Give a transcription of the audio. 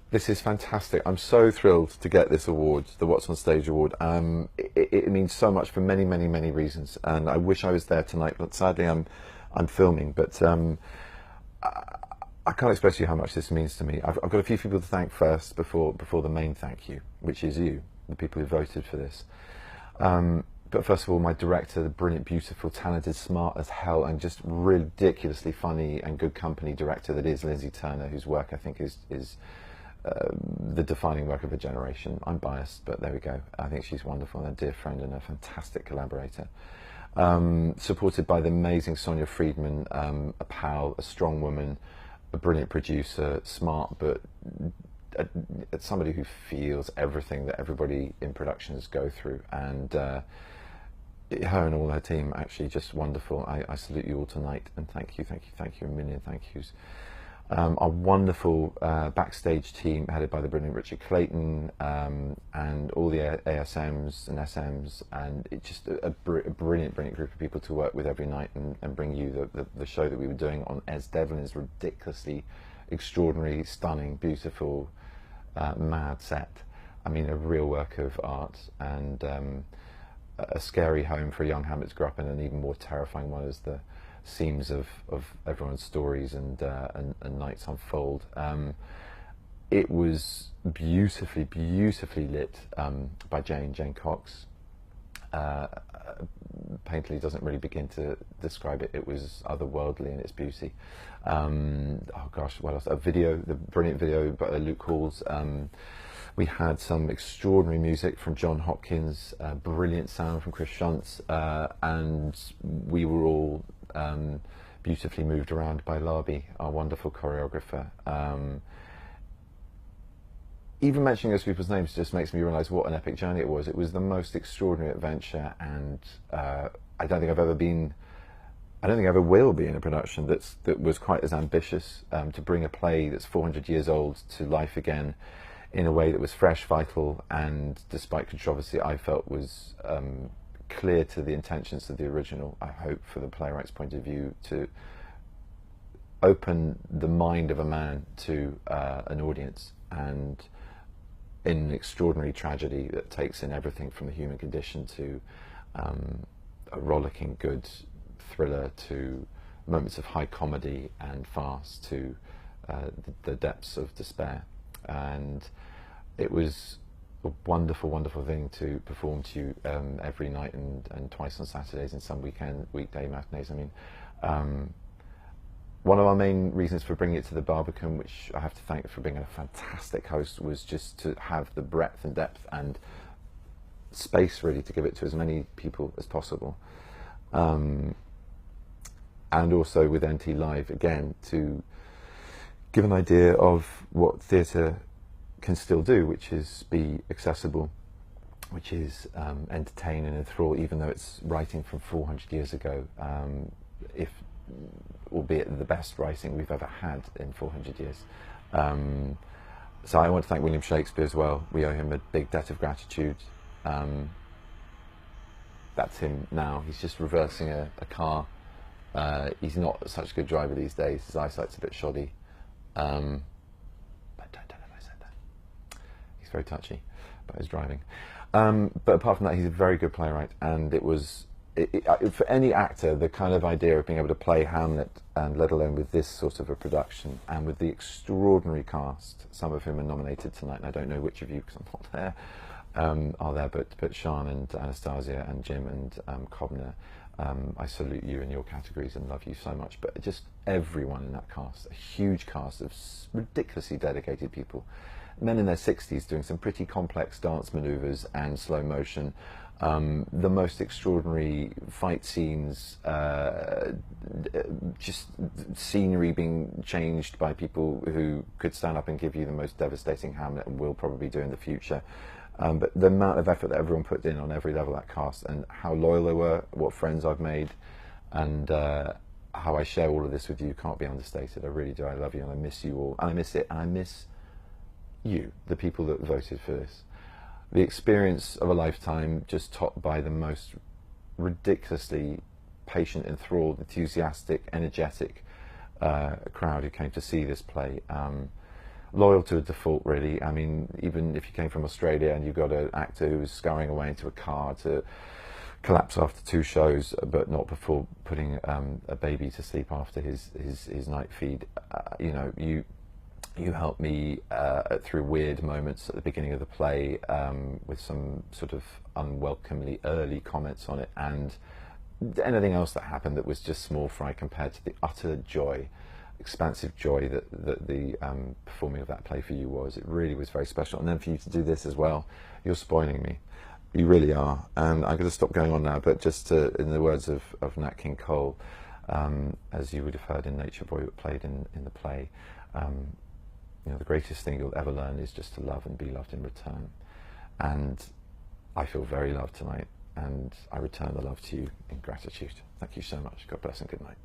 This is fantastic. I'm so thrilled to get this award, the What's on Stage Award. It means so much for many, many, many reasons, and I wish I was there tonight. But sadly, I'm filming. But I can't express to you how much this means to me. I've got a few people to thank first before the main thank you, which is you, the people who voted for this. But first of all, my director, the brilliant, beautiful, talented, smart as hell, and just ridiculously funny and good company director that is Lindsay Turner, whose work I think is the defining work of a generation. I'm biased, but there we go. I think she's wonderful and a dear friend and a fantastic collaborator. Supported by the amazing Sonia Friedman, a pal, a strong woman, a brilliant producer, smart, but somebody who feels everything that everybody in productions go through. And her and all her team, actually just wonderful. I salute you all tonight, and thank you, thank you, thank you, a million thank yous. Our wonderful backstage team headed by the brilliant Richard Clayton, and all the ASMs and SMs, and it's just a brilliant group of people to work with every night and bring you the show that we were doing on Es Devlin's ridiculously extraordinary, stunning, beautiful, mad set. I mean, a real work of art, and a scary home for a young Hamlet to grow up in, and an even more terrifying one as the seams of everyone's stories and nights unfold. It was beautifully lit by Jane Cox. Painterly doesn't really begin to describe it. It was otherworldly in its beauty. Oh gosh, what else? The brilliant video by Luke Halls. We had some extraordinary music from John Hopkins, brilliant sound from Chris Shuntz, and we were all beautifully moved around by Larby, our wonderful choreographer. Even mentioning those people's names just makes me realise what an epic journey it was. It was the most extraordinary adventure, and I don't think I ever will be in a production that was quite as ambitious, to bring a play that's 400 years old to life again in a way that was fresh, vital, and despite controversy, I felt was clear to the intentions of the original. I hope, for the playwright's point of view, to open the mind of a man to an audience, and in an extraordinary tragedy that takes in everything from the human condition to a rollicking good thriller, to moments of high comedy and farce, to the depths of despair. And it was a wonderful, wonderful thing to perform to you every night and twice on Saturdays and some weekday matinees. I mean, one of our main reasons for bringing it to the Barbican, which I have to thank for being a fantastic host, was just to have the breadth and depth and space really to give it to as many people as possible. And also with NT Live, again, to give an idea of what theatre can still do, which is be accessible, which is entertain and enthrall, even though it's writing from 400 years ago, albeit the best writing we've ever had in 400 years. So I want to thank William Shakespeare as well. We owe him a big debt of gratitude. That's him now. He's just reversing a car. He's not such a good driver these days. His eyesight's a bit shoddy. But don't tell him I said that. He's very touchy about his driving. But apart from that, he's a very good playwright, and it was, for any actor, the kind of idea of being able to play Hamlet, and let alone with this sort of a production, and with the extraordinary cast, some of whom are nominated tonight, and I don't know which of you, because I'm not there, are there, but Sean and Anastasia and Jim and Cobner, I salute you in your categories and love you so much. But just everyone in that cast, a huge cast of ridiculously dedicated people, men in their 60s doing some pretty complex dance maneuvers and slow motion, the most extraordinary fight scenes, just scenery being changed by people who could stand up and give you the most devastating Hamlet and will probably do in the future. But the amount of effort that everyone put in on every level of that cast, and how loyal they were, what friends I've made, and how I share all of this with you can't be understated. I really do. I love you, and I miss you all, and I miss it, and I miss you, the people that voted for this. The experience of a lifetime, just topped by the most ridiculously patient, enthralled, enthusiastic, energetic crowd who came to see this play. loyal to a default, really. I mean, even if you came from Australia and you've got an actor who's scurrying away into a car to collapse after 2 shows, but not before putting a baby to sleep after his night feed, you know, you helped me through weird moments at the beginning of the play with some sort of unwelcomely early comments on it, and anything else that happened that was just small fry compared to the utter joy, expansive joy that the performing of that play for you was. It really was very special. And then for you to do this as well, you're spoiling me. You really are. And I'm going to stop going on now, but just to, in the words of Nat King Cole, as you would have heard in Nature Boy played in the play, you know, the greatest thing you'll ever learn is just to love and be loved in return. And I feel very loved tonight, and I return the love to you in gratitude. Thank you so much. God bless and good night.